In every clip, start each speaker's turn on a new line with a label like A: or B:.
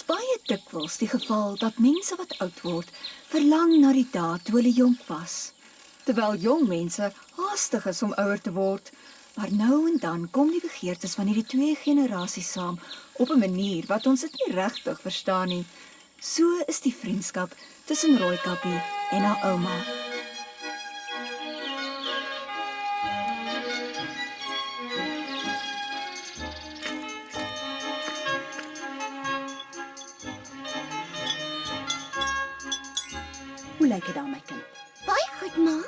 A: baie dikwels die geval dat mense wat oud word, verlang na die dae toe hulle jonk was. Terwyl jong mense haastig is om ouer te word, maar nou en dan kom die begeertes van hierdie twee generasies saam op 'n manier wat ons dit nie regtig verstaan nie. So is die vriendskap tussen Rooikappie en haar ouma.
B: Hoe lyk dit dan, my kind?
C: Baie goed, ma.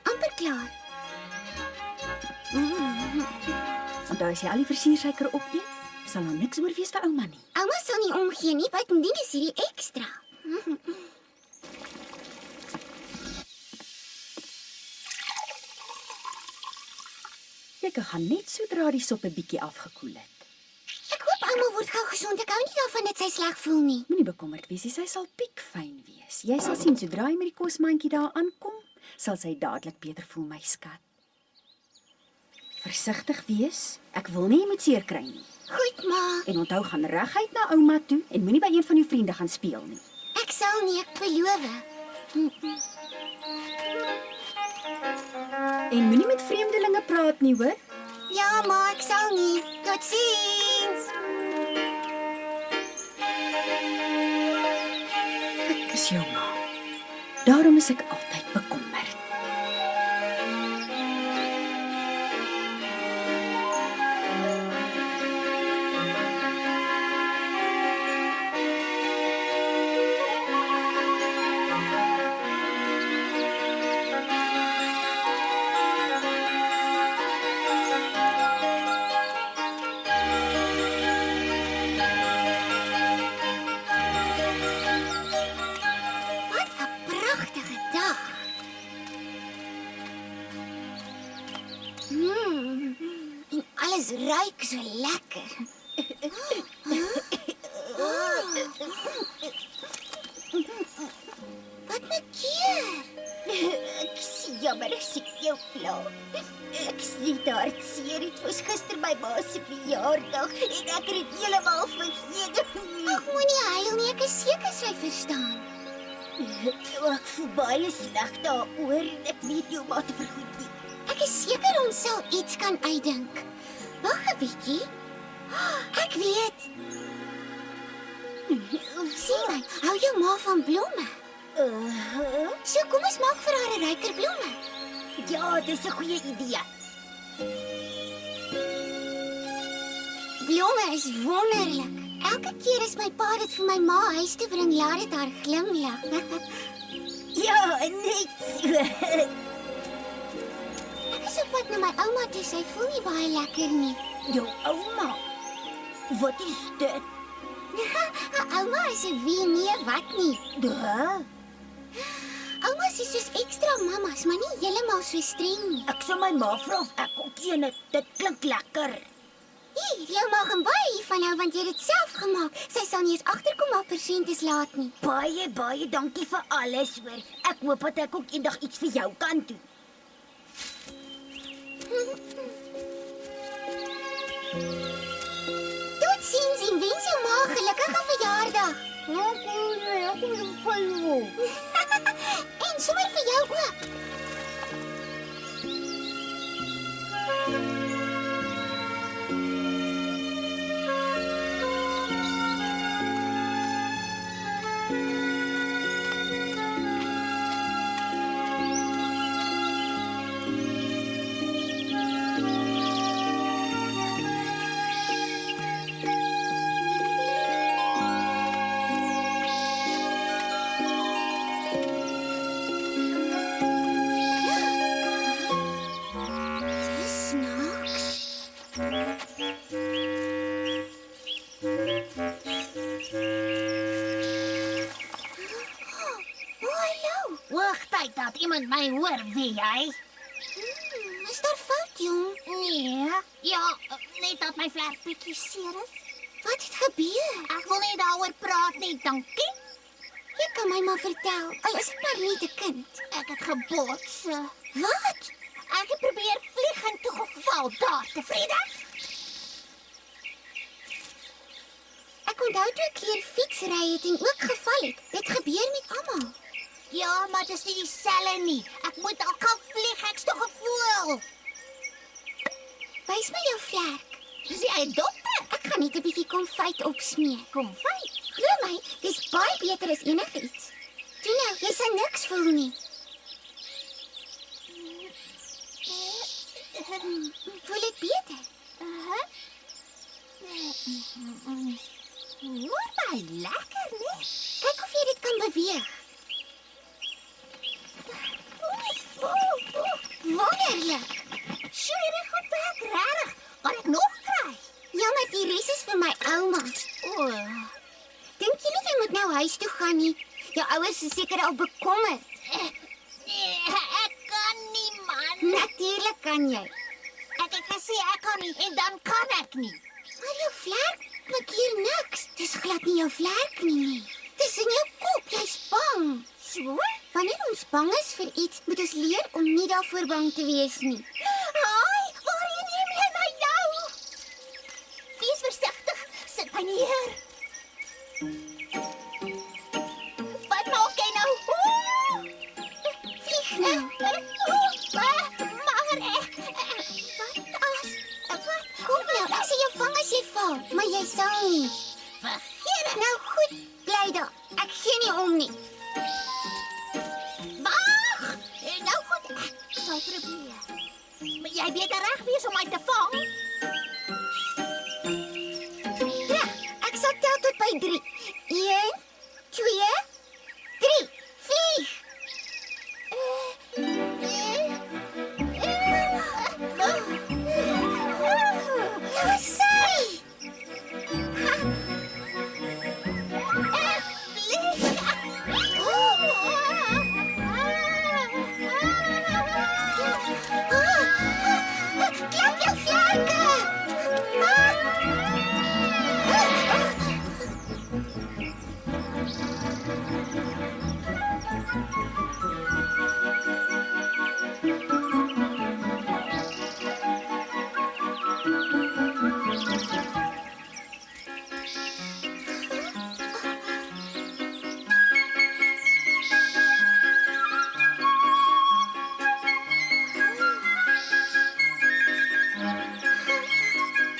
C: Amper klaar.
B: Onthou as jy al die versiersuiker opeet, sal daar niks oor wees vir ouma nie.
C: Ouma sal nie omgee nie, buitendien is hierdie ekstra.
B: Jy kan gaan net sodra die sop 'n bietjie afgekoel het.
C: Ek hoop ouma word gou gesond. Ek hou nie daarvan dat sy sleg voel nie.
B: Moenie bekommerd wees nie, sy sal piekfyn wees. Jy sal sien sodra jy met die kosmandjie daar aankom, sal sy dadelik beter voel, my skat. Versigtig wees. Ek wil nie jy moet seer kry nie.
C: Goed, ma.
B: En onthou gaan reguit na ouma toe en moenie by een van jou vriende gaan speel nie.
C: Ek sal nie, ek beloof.
B: En moenie met vreemdelinge praat nie, hoor?
C: Ja, ma, ek sal nie. Totsiens.
B: Ek is jou ma. Daarom is ek altyd bekommerd.
C: Wat 'n pragtige dag. En alles ruik so lekker. Wat 'n keer.
D: Ek sien jammer as ek jou pla. Ek sien daar seer het was gister my ma se verjaardag en ek het dit heeltemal vergeet.
C: Ag, moenie huil nie, ek is seker sy verstaan.
D: Ek voel baie sleg daaroor en ek weet jou ma te vergoed nie.
C: Ek is seker ons sal iets kan uitdink. Wag 'n bietjie. Ek weet. Sien my, hou jou ma van blomme. So kom ons maak vir haar 'n ryker blomme.
D: Ja, dis 'n goeie idee.
C: Blomme is wonderlik. Elke keer as my pa dit vir my ma huis toe bring, laat dit haar glimlag.
D: Ja, net so.
C: Ek is op pad na my ouma toe, sy voel nie baie lekker nie.
D: Jou ouma. Wat is dit?
C: Ouma is 'n wie nee wat nie.
D: Da?
C: Oumas is soos ekstra mamas, maar nie heeltemal so streng nie.
D: Ek sal my ma vra of ek ook een het. Dit klink lekker.
C: Hier, jy mag hom baie hiervan hou want jy het dit self gemaak. Sy sal nie eens agterkom maar persent is laat nie.
D: Baie dankie vir alles, hoor. Ek hoop dat ek ook eendag iets vir jou kan doen.
C: Totsiens en wens jou ma 'n gelukkige verjaardag. En sommer vir jou ook.
D: Tyd dat iemand my hoor, wie jy?
C: Is daar fout, jong?
D: Nee, ja, net dat my vlerk bietjie seer is.
C: Wat het gebeur?
D: Ek wil nie daaroor praat nie, dankie.
C: Jy kan my maar vertel, al is ek maar net 'n kind.
D: Ek het gebots.
C: Wat?
D: Ek het probeer vlieg en toe geval daar, tevrede?
C: Ek Ek onthou toe ek leer fietsry het en ook geval het. Dit gebeur met almal.
D: Ja, maar dit is nie dieselfde nie. Ek moet al kan vlieg, ek's tog 'n voël.
C: Wys my jou vlek.
D: Dis jy 'n dokter?
C: Ek gaan net 'n bietjie konfyt opsmeer.
D: Konfyt.
C: Glo my, dis baie beter as enigiets. Toe nou, jy sal niks voel nie. Voel dit beter?
D: Hoor my lekker, nee.
C: Kyk of jy dit kan beweeg. Wonderlik.
D: Sjoe, jy goed werk, regtig. Kan ek nog kry?
C: Jammer, die res is vir my ouma.
D: O,
C: Dink jy nie jy moet nou huis toe gaan nie? Jou ouers is seker al bekommerd.
D: nee, ek kan nie, man.
C: Natuurlik kan jy.
D: Ek het gesê ek kan nie en dan kan ek nie.
C: Maar jou vlek maak hier niks. Dis glad nie jou vlek nie. Dis in jou kop, jy's bang.
D: So?
C: Wanneer ons bang is vir iets, moet ons leer om nie daarvoor bang te wees nie.
D: Haai, waarheen neem jy my nou? Wees versigtig, sit my neer. Wat maak jy nou?
C: Vlieg nou.
D: Maar ek, wat?
C: Kom nou, ek sê jou vang as jy val, maar jy sal nie.
D: Vergeet dit.
C: Nou goed, bly daar. Ek gee nie om nie.
D: Wag! Nou goed, ek sal probeer. Maar jy beter reg wees om my te vang.
C: Ja, ek sal tel tot by 3. 1, 2, 3. Vlieg! Daar sy! Klap jou vlerke!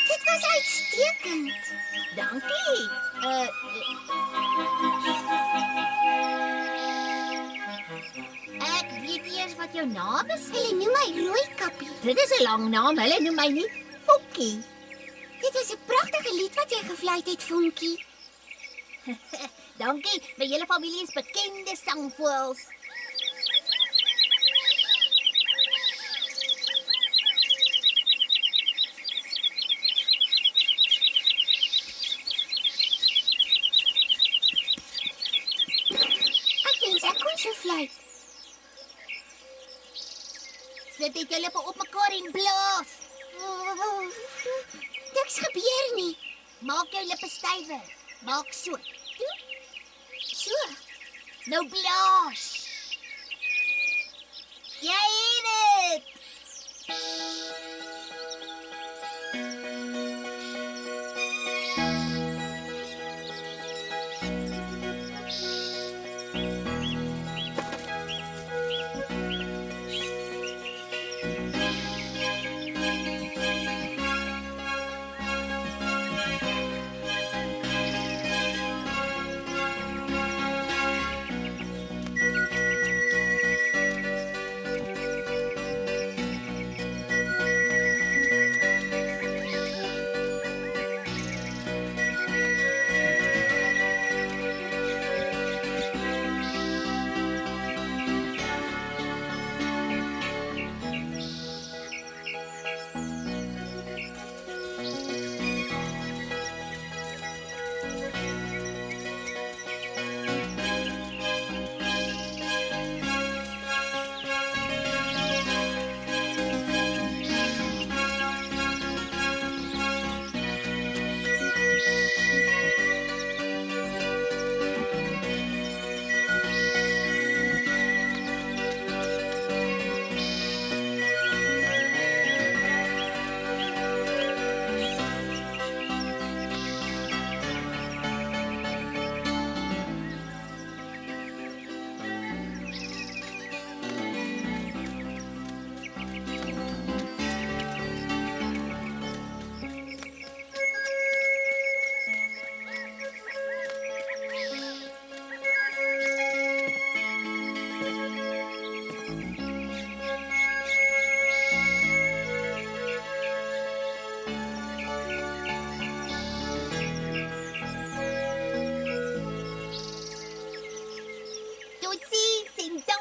C: Dit was uitstekend.
D: Dankie. Ek weet nie eens wat jou naam is.
C: Hulle noem my Rooikappie.
D: Dit is 'n lang naam. Hulle noem my nie Fokkie.
C: Dit was 'n pragtige lied wat jy gefluit het, Vonkie.
D: Dankie. My hele familie is bekende sangvoëls.
C: Ek wens ek kon so fluit.
D: Sit dit jou lippe op mekaar en blaas.
C: Niks gebeur nie.
D: Maak jou lippe stywer. Maak so.
C: So.
D: Nou blaas. Jy het dit.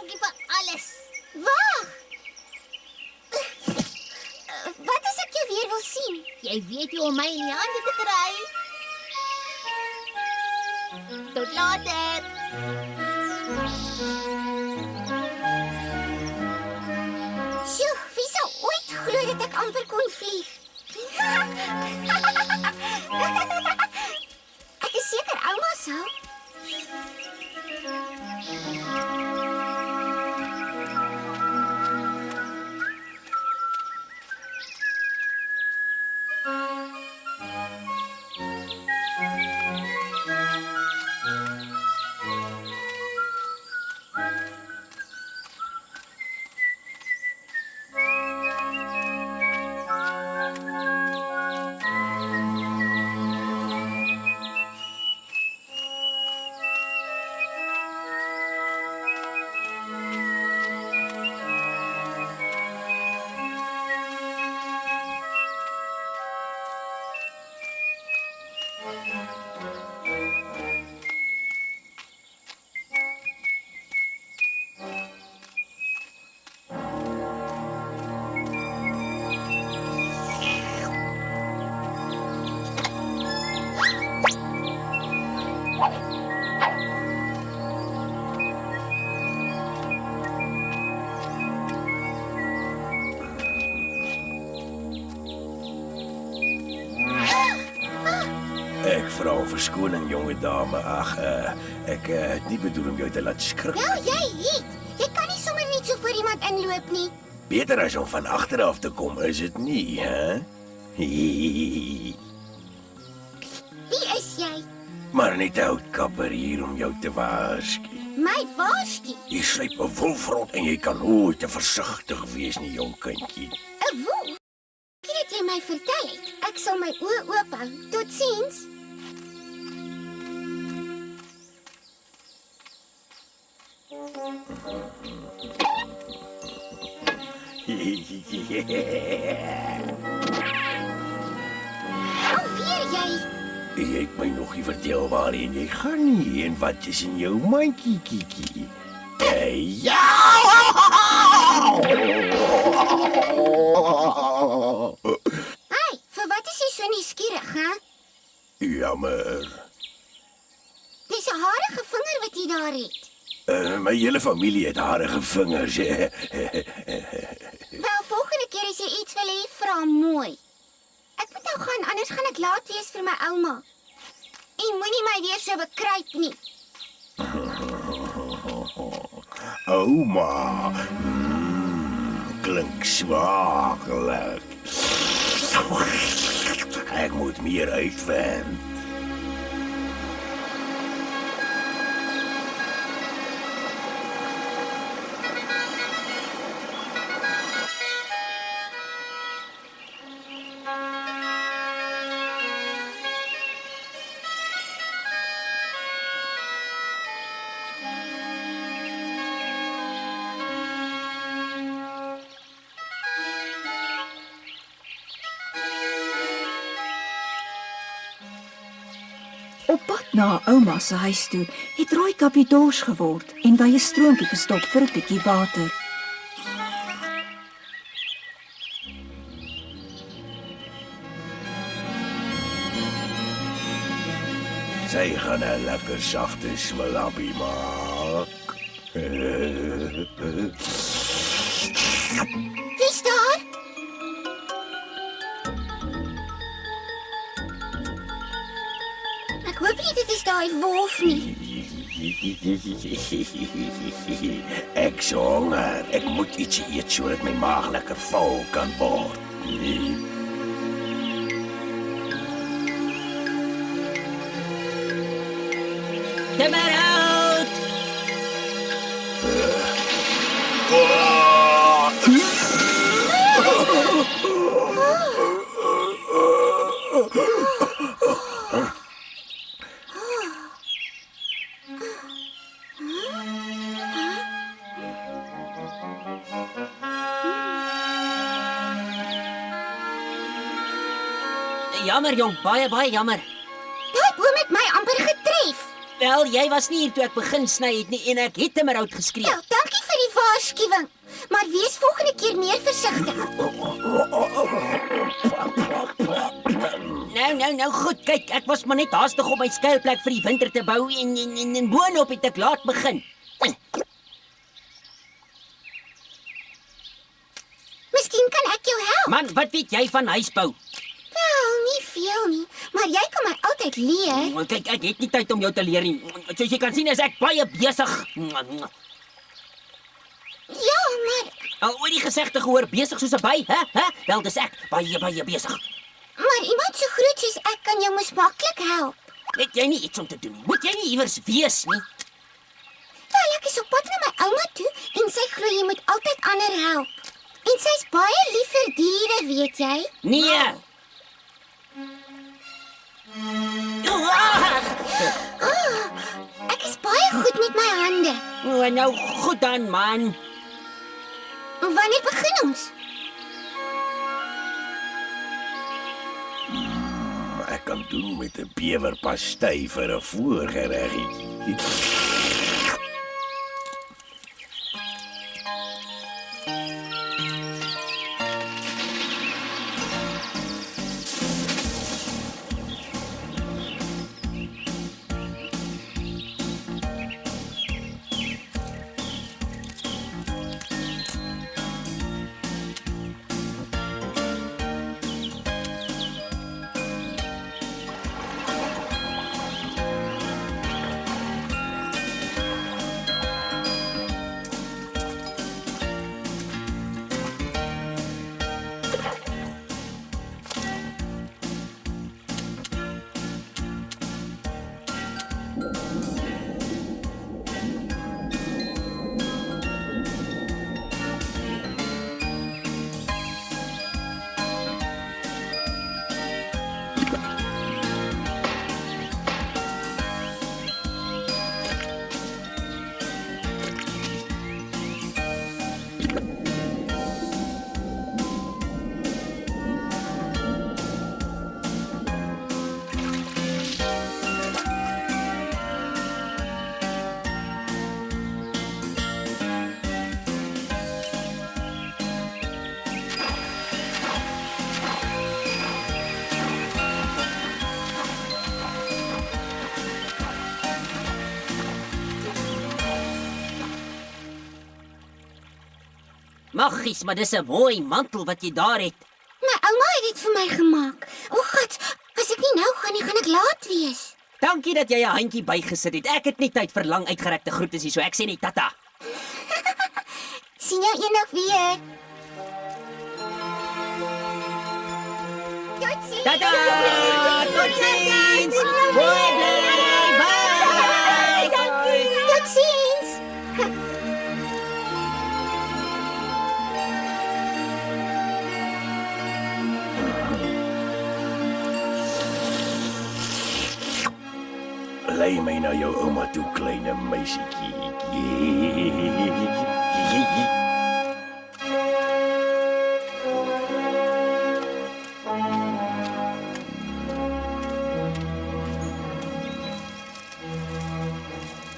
D: dankie vir alles.
C: Wag. Wat as ek jou weer wil sien?
D: Jy weet hoe om my in die hande te kry. Tot later.
C: Sjoe, wie sou ooit glo dat ek amper kon vlieg? Ek is seker ouma sou.
E: Ek vra om verskoning, jonge dame. Ag, ek het nie bedoel om jou te laat skrik.
C: Wel, jy het. Jy kan nie sommer net so voor iemand inloop nie.
E: Beter as om van agter af te kom, is dit nie, hè?
C: Wie is jy?
E: Maar net 'n houtkapper hier om jou te waarsku.
C: My waarsku.
E: Jy sluip 'n wolfrot en jy kan nooit te versigtig wees nie, jong kindjie.
C: 'n Wolf? Kyk dat jy my vertel het. Ek sal my oë oop hou. Totsiens. Alweer jy.
E: Jy het my nog nie vertel waarheen jy gaan nie en wat is in jou mandjie, Kiki. Ja!
C: Hey, vir wat is jy so nuuskierig, hè?
E: Jammer.
C: Dis 'n harige vinger wat jy daar het.
E: My hele familie het harige vingers.
C: Wel, volgende keer as jy iets wil hê, vra mooi. Ek moet nou gaan, anders gaan ek laat wees vir my ouma. En moenie my weer so bekruip nie.
E: Ouma. Klink swaaglik. Ek moet meer uitvind.
A: Op pad na ouma se huis toe het Rooikappie dors geword en by 'n stroompie gestop vir 'n bietjie water.
E: Sy gaan 'n lekker sagte smelappie maak.
C: Wie's daar? Ek hoop nie dit is daai wolf nie.
E: Ek honger. Ek moet ietsie eet sodat my maag lekker vol kan word.
F: Timmer out! Jammer jong, baie jammer.
C: Daai boom het my amper getref.
F: Wel, jy was nie hier toe ek begin sny het nie en ek het Timmer out geskree.
C: Ja, dankie vir waarskuwing, maar wees volgende keer meer versigtig.
F: Nou goed, kyk, ek was maar net haastig om my skuilplek vir die winter te bou en boonop het ek laat begin.
C: Miskien kan ek jou help.
F: Man, wat weet jy van huisbou?
C: Wel, nie veel nie, maar jy kan my altyd leer.
F: Kyk, ek het nie tyd om jou te leer nie. Soos jy kan sien, is ek baie besig.
C: Ja, maar
F: Al ooit die gesegde gehoor, besig soos 'n by, hè? Wel, dis ek, baie besig.
C: iemand so groot soos ek kan jou mos maklik help.
F: Het jy nie iets om te doen nie? Moet jy nie iewers wees nie?
C: Wel, ek is op pad na my ouma toe en sy glo jy moet altyd ander help. En sy's baie lief vir diere, weet jy?
F: Nee.
C: Ek is baie goed met my hande.
F: Nou goed dan, man.
C: Wanneer begin ons?
E: Ek kan doen met 'n bewerpastei vir 'n voorgereggie.
F: Maggies, maar dis 'n mooi mantel wat jy daar het.
C: My ouma het dit vir my gemaak. O God, as ek nie nou gaan nie, gaan ek laat wees.
F: Dankie dat jy 'n handjie bygesit het. Ek het nie tyd vir lang uitgerekte groetes nie, so ek sê net tata.
C: Sien jou eendag weer. Totsiens.
F: Tata! Totsiens! Mooi bly! Bye!
C: Totsiens.
E: Lei my na jou ouma toe, kleine meisietjie.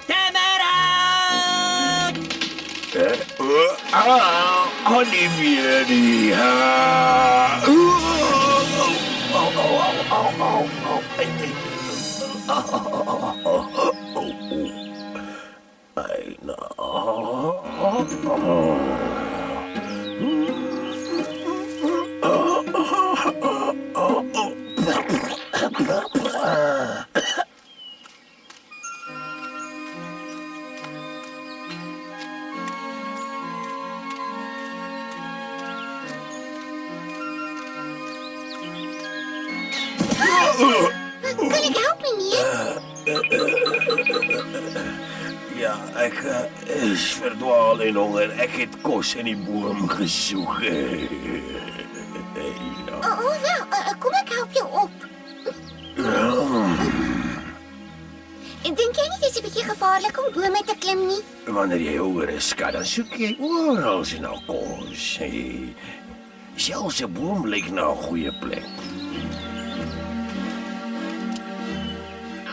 F: Tamara!
E: Olivia, die
C: Kan ek help, meneer?
E: Ja, ek is verdwaal en honger. Ek het kos in die boom gesoek.
C: Wel, kom ek help jou op. Dink jy nie dit is 'n bietjie gevaarlik om bome te klim nie?
E: Wanneer jy honger is, skat, dan soek jy oral na kos. Selfs 'n boom lyk na 'n goeie plek.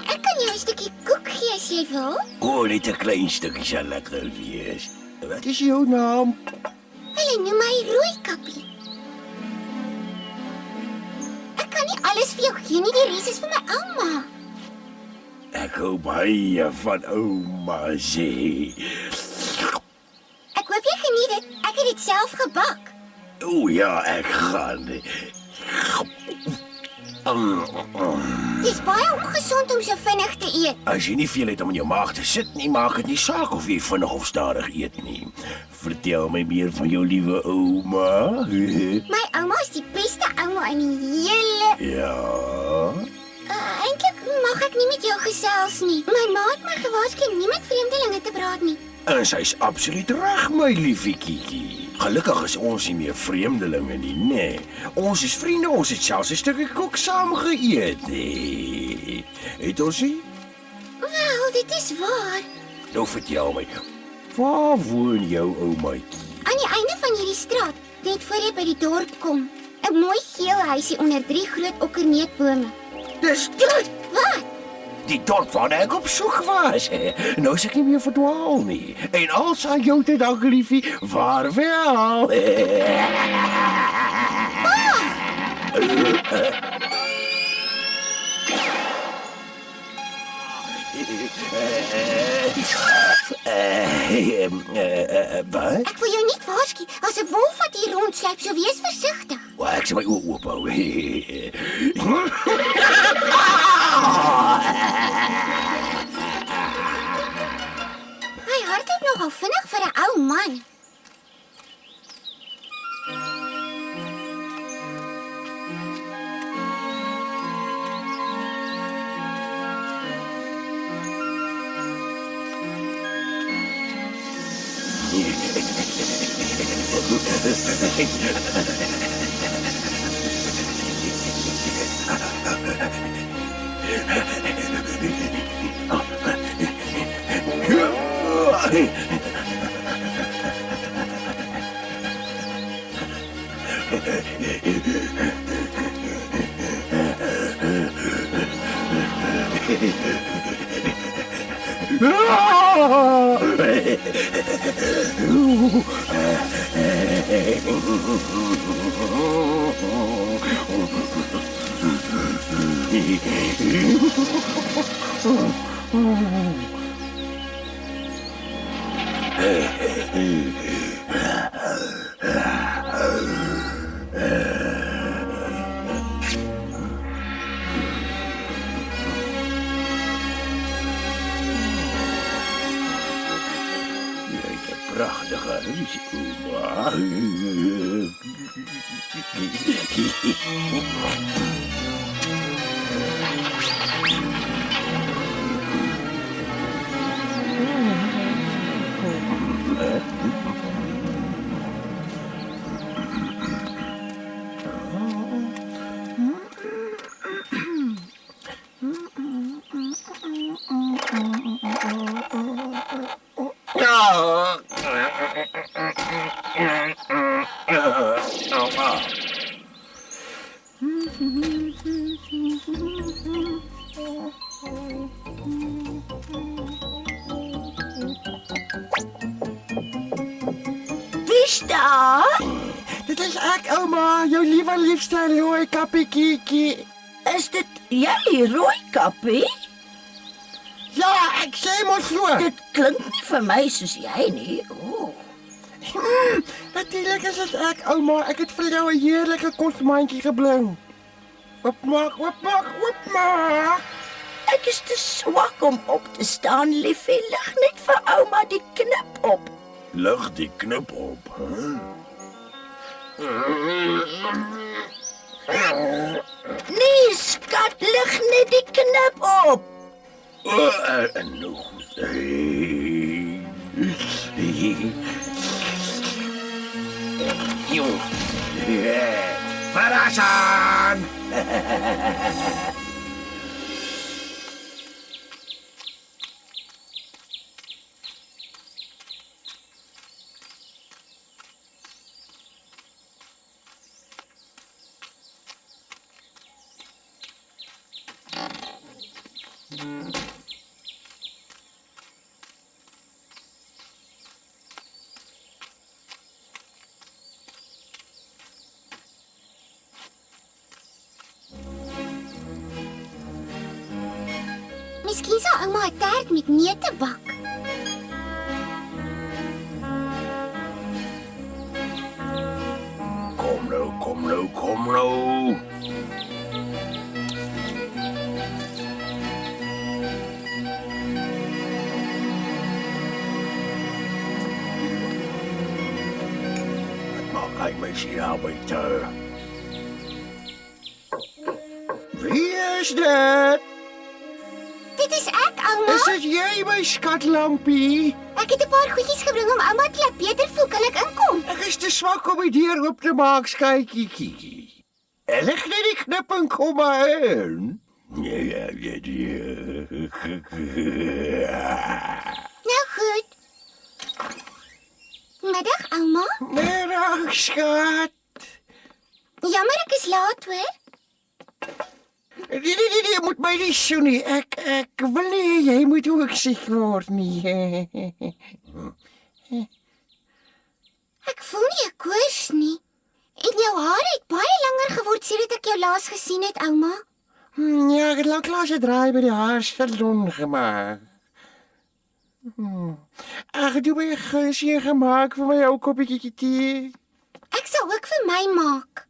C: Ek kan jou 'n stukkie koek gee as jy wil.
E: O, net 'n klein stukkie sal lekker wees. Wat is jou naam?
C: Hulle noem my Rooikappie. Ek kan nie alles vir jou gee nie, die res is vir my ouma.
E: Ek hou baie van ouma sê.
C: Ek hoop jy geniet dit. Ek het dit self gebak.
E: O ja, ek gaan.
C: Dis baie ongesond om so vinnig te eet.
E: As jy nie veel het om in jou maag te sit nie, maak dit nie saak of jy vinnig of stadig eet nie. Vertel my meer van jou liewe ouma.
C: My ouma is die beste ouma in die hele...
E: Ja.
C: Eintlik mag ek nie met jou gesels nie. My ma het my gewaarsku nie met vreemdelinge te praat nie.
E: En sy's absoluut reg, my liefie Kiki. Gelukkig is ons nie meer vreemdelinge nie, nee. Ons is vriende, ons het selfs 'n stukkie koek saam geëet. Nee. Het ons nie?
C: Wel, dit is waar.
E: Nou vertel my, waar woon jou oumaatjie?
C: Aan die einde van hierdie straat, net voor jy by die dorp kom. 'n Mooi geel huisie onder 3 groot okkerneetbome.
E: Dis dit!
C: Wat?
E: Die dorp waar ek op soek was. Nou is ek nie meer verdwaal nie. En als aan jou te dank, liefie, vaarwel. Wat?
C: Ek wil jou nie waarsku. As 'n wolf wat hier rondsluip, so wees versigtig.
E: Ek sal my oë oop hou.
C: Hy hardloop nogal vinnig vir 'n ou man.
E: Prachtige huis, ouma.
F: Wie's daar?
E: Dit is ek, ouma, jou liewe liefste Rooikappie Kiki.
F: Is dit jy, Rooikappie?
E: Ja, ek sê mos so.
F: Dit klink nie vir my soos jy nie. O.
E: Natuurlijk is dit ek, ouma. Ek het vir jou 'n heerlike kosmandjie gebring. Oopmaak, oopmaak, oopmaak.
F: Ek is te swak om op te staan, liefie. Lig net vir ouma die knip op.
E: Lig die knip op, hè?
F: Nee, skat, lig net die knip op.
E: Nou goed. Verrassing!
C: Miskien sal ouma 'n tert met neute bak.
E: Kom nou. Wat maak hy my hier buite? Wie is dit?
C: Dit is ek, ouma.
E: Is dit jy, my skatlampie?
C: Ek het 'n paar goedjies gebring om ouma te laat beter voel. Kan ek inkom?
E: Ek is te swak om die deur oop te maak, skytjie. Lig net die knip en kom maar in.
C: Nou goed. Middag, ouma.
E: Middag, skat.
C: Jammer ek is laat, hoor.
E: Nee, moet my nie so nie. Ek wil nie jy moet ook siek word nie.
C: Ek voel nie 'n koors nie. En jou hare het baie langer geword sedert ek jou laas gesien het, ouma.
E: Ja, ek het lanklaas 'n draai by die haarsalon gemaak. Ag, jy het my 'n gunsie gemaak vir my ou koppietjie tee.
C: Ek sal ook vir my maak.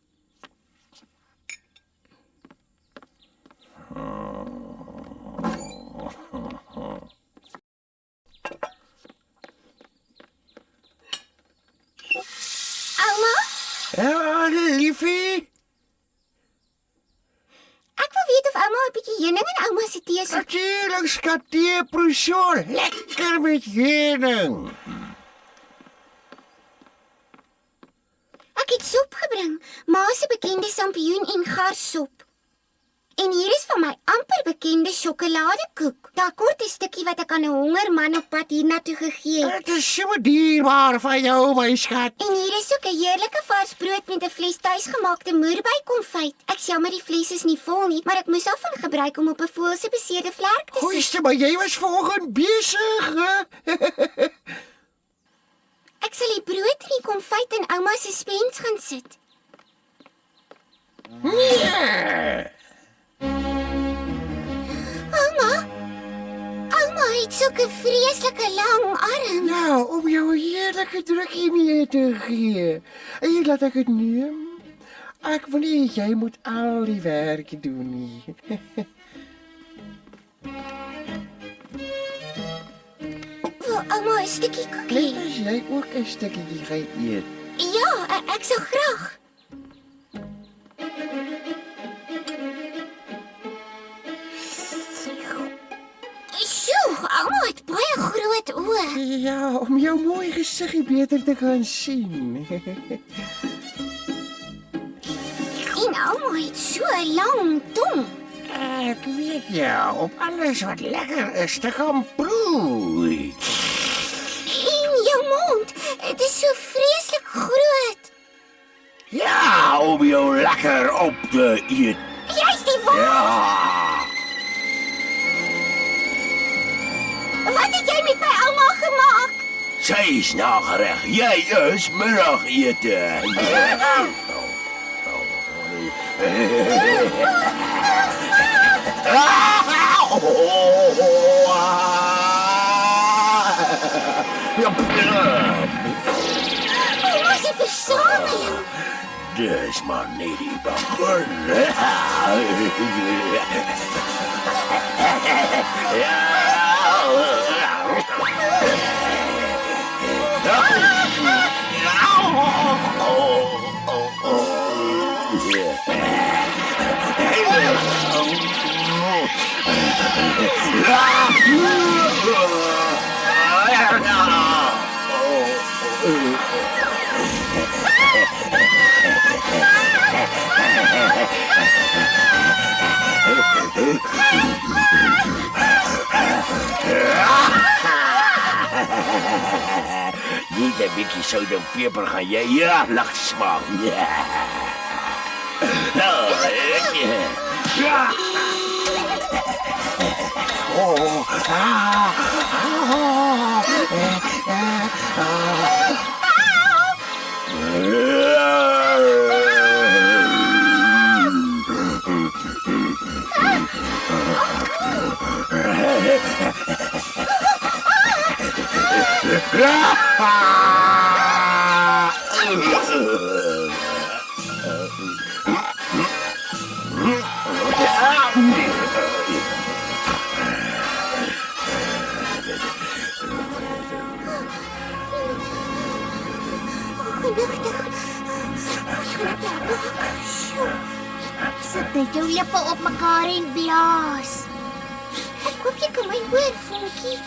C: Ouma,
E: Ja, liefie.
C: ek wil weet of ouma 'n bietjie heuning in ouma se tee soep.
E: Natuurlijk, skat, tee proeso. Lekker met heuning.
C: Ek het soep gebring, ma se bekende sampioen en garssop. En hier is van my amper bekende sjokoladekoek. Daar kort 'n stukkie wat ek aan 'n honger man op pad hiernatoe gegee het.
E: Het is so dierbaar van jou, my skat.
C: En hier is ook 'n heerlike vars brood met 'n vles tuisgemaakte moerbeikonfyt. Ek jammer die vles is nie vol nie, maar ek moes daarvan gebruik om op 'n voël se beseerde vlek te sit.
E: Goeie, maar jy was vanoggend besig, hè?
C: Ek sal die brood en die konfyt in ouma se spens gaan sit.
E: Nee.
C: Ouma het sulke vreeslike lang arms.
E: Nou, om jou 'n heerlijke drukkie mee te gee. En jy laat ek het neem. Ek wil nie jy moet al die werk doen nie.
C: Wil ouma 'n stukkie koekie?
E: Net as jy ook 'n stukkie gaan eet.
C: Ja, ek sal graag. Sjoe, ouma het baie groot oë.
E: Ja, om jou mooi gesiggie beter te kan sien.
C: En ouma het so 'n lang tong.
E: Ek weet jou, op alles wat lekker is te gaan proe.
C: En jou mond, dit is so vreeslik groot.
E: Ja, om jou lekker op te eet.
C: Jy's die wolf.
E: Ja.
C: Wat het jy met my ouma gemaak?
E: Sy is nagereg. Jy is middagete.
C: Ouma se versameling.
E: Dis maar net die begin. Niet een beetje zout en peper gaan jij heerlijk smaken. Ja. Ja. Oh.
D: Sit net jou lippe op mekaar en blaas.
C: Ek hoop jy kan my hoor, Vonkie.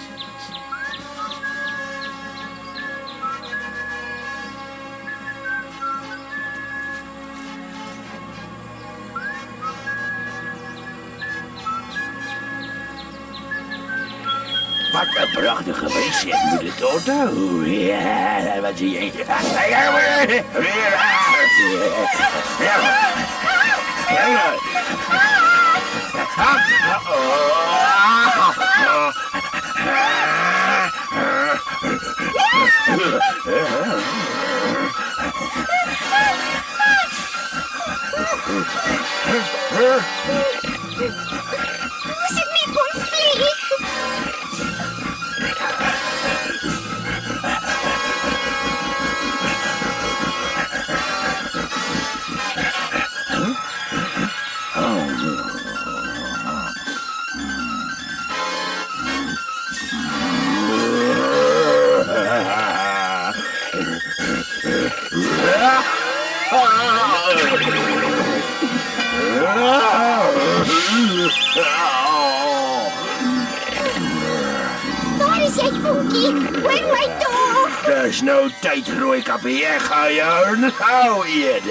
E: Wat 'n pragtige wyse, ek moet dit onthou. Ja, wat zie jy?
C: As ek net kon vlieg.
D: Waar is jy, Vonkie? Hoor my tog.
E: Dis nou tyd, Rooikappie, ek gaan jou nou eet.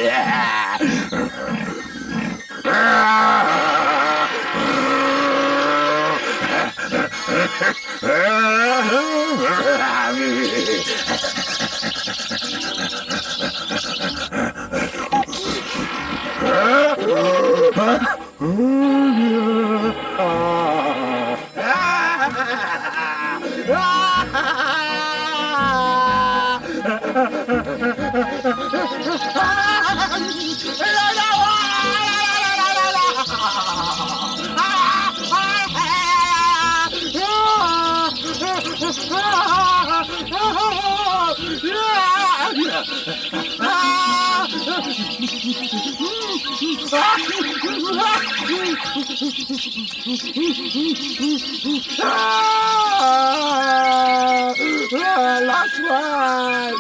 E: Last one!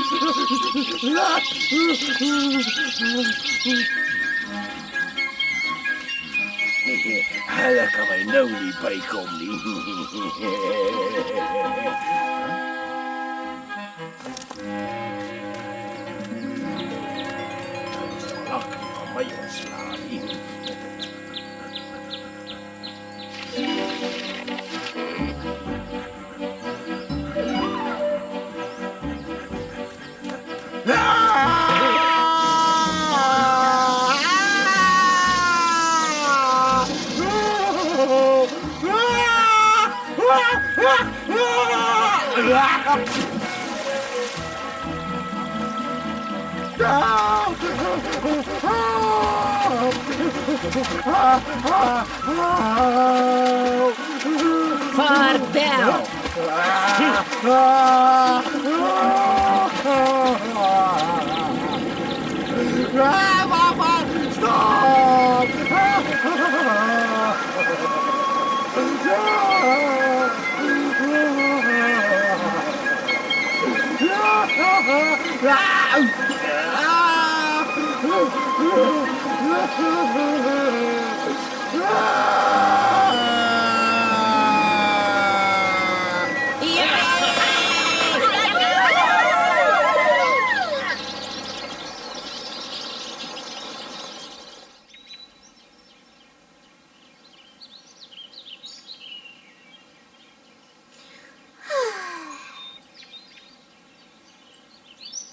E: Hulle kan my nou nie bykom nie. Ag, van my ontslaan nie.
F: Vaarwel.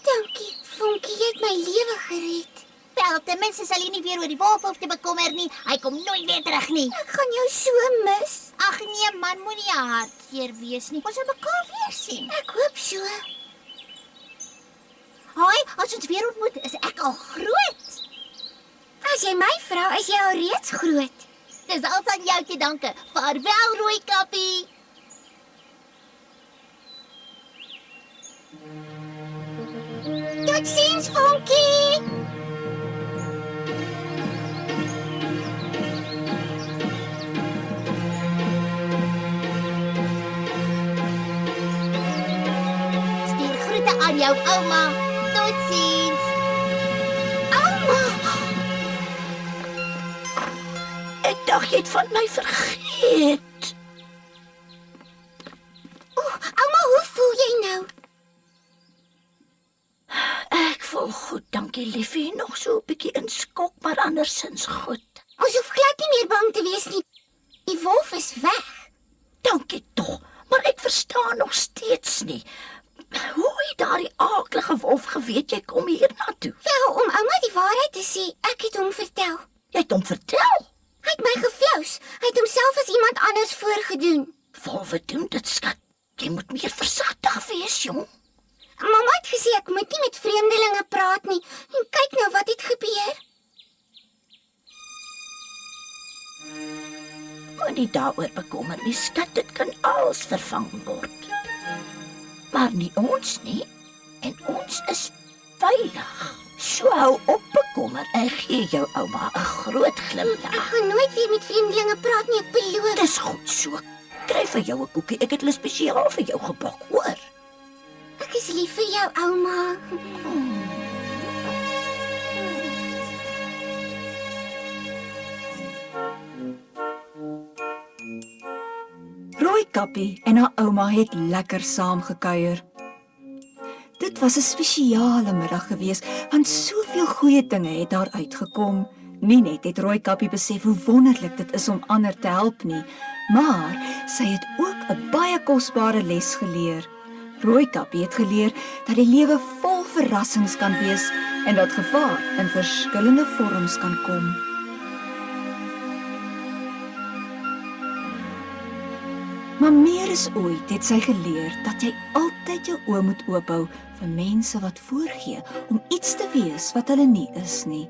C: Dankie, Vonkie, jy het my lewe gered.
D: Wel, ten minste sal jy nie weer oor die wolf hoef te bekommer nie. Hy kom nooit weer terug nie.
C: Ek gaan jou so mis.
D: Ag nee man, moenie hartseer wees nie. Ons sal mekaar weer sien.
C: Ek hoop so.
D: Haai, as ons weer ontmoet, is ek al groot.
C: As jy my vra, is jy al reeds groot.
D: Dis al aan jou te danke. Vaarwel, Rooikappie.
C: Totsiens, Vonkie.
D: Stuur groete aan jou ouma. Totsiens.
C: Ouma,
G: Ek dacht jy het van my vergeet.
C: ouma, hoe voel jy nou?
G: Ek voel goed, dankie liefie. Nog so 'n bietjie in skok, maar andersins goed.
C: Ons hoef glad nie meer bang te wees nie. Die wolf is weg.
G: Dankie tog, maar ek verstaan nog steeds nie. Hoe het daardie aaklige wolf geweet jy kom hiernatoe?
C: Wel, om ouma die waarheid te sê, ek het hom vertel.
G: Jy het hom vertel.
C: Hy het my geflous. Hy het homself as iemand anders voorgedoen.
G: Wolwe doen dit, skat. Jy moet meer versigtig wees, jong.
C: Mamma het gesê ek moet nie met vreemdelinge praat nie. En kyk nou wat het gebeur.
G: Moenie daaroor bekommer nie, skat. Dit kan alles vervang word. Maar nie ons nie. En ons is veilig. So hou op bekommer en gee jou ouma 'n groot glimlag.
C: Ek gaan nooit weer met vreemdelinge praat nie, ek beloof.
G: Dis goed so. Kry vir jou 'n koekie. Ek het hulle spesiaal vir jou gebak, hoor.
C: Ek is lief vir jou, ouma.
A: Rooikappie en haar ouma het lekker saam gekuier. Dit was 'n spesiale middag gewees, want soveel goeie dinge het daar uitgekom. Nie net het Rooikappie besef hoe wonderlik dit is om ander te help nie, maar sy het ook 'n baie kosbare les geleer. Rooikappie het geleer dat die lewe vol verrassings kan wees en dat gevaar in verskillende vorms kan kom. Maar meer as ooit het sy geleer dat jy altyd jou oë moet oophou vir mense wat voorgee om iets te wees wat hulle nie is nie.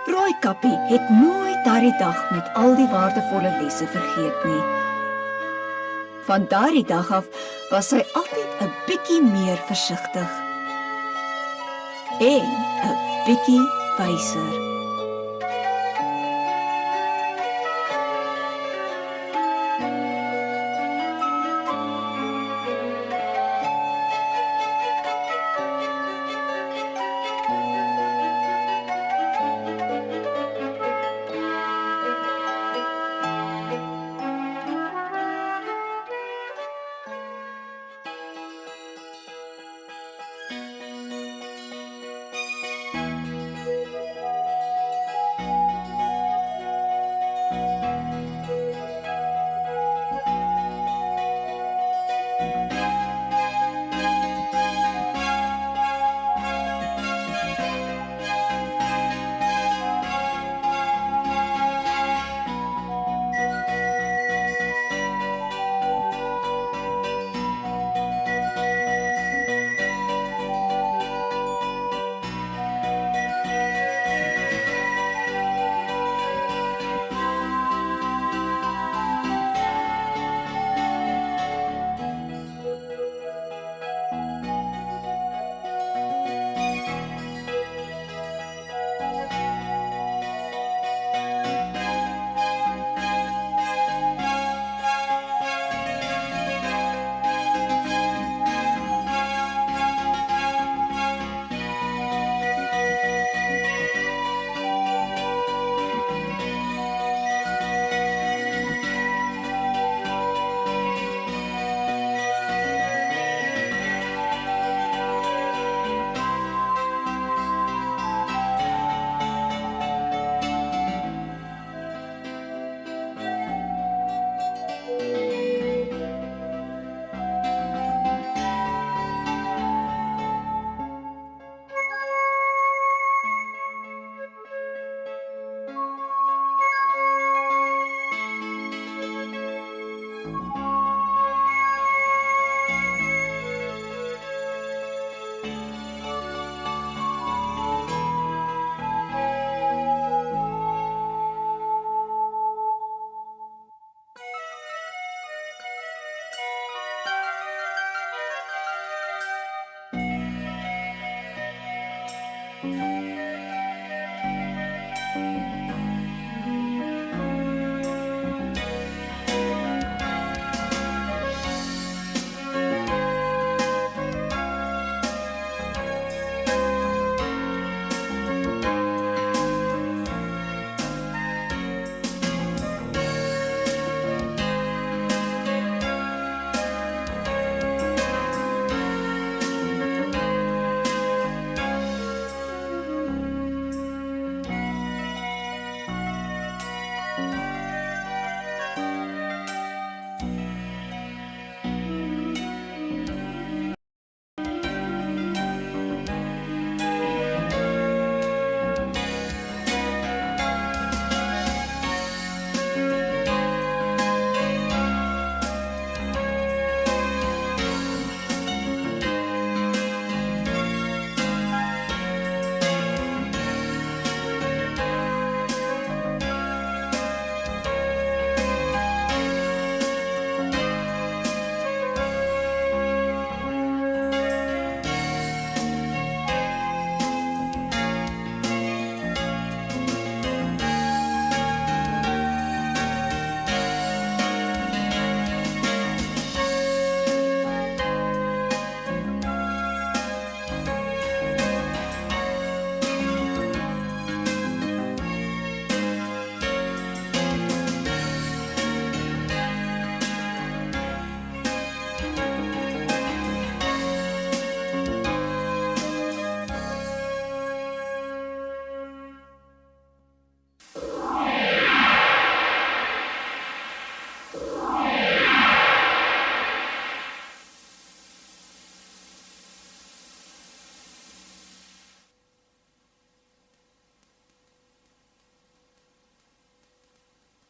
A: Rooikappie het nooit daardie dag met al die waardevolle lesse vergeet nie. Van daardie dag af was sy altyd 'n bietjie meer versigtig en 'n bietjie wyser.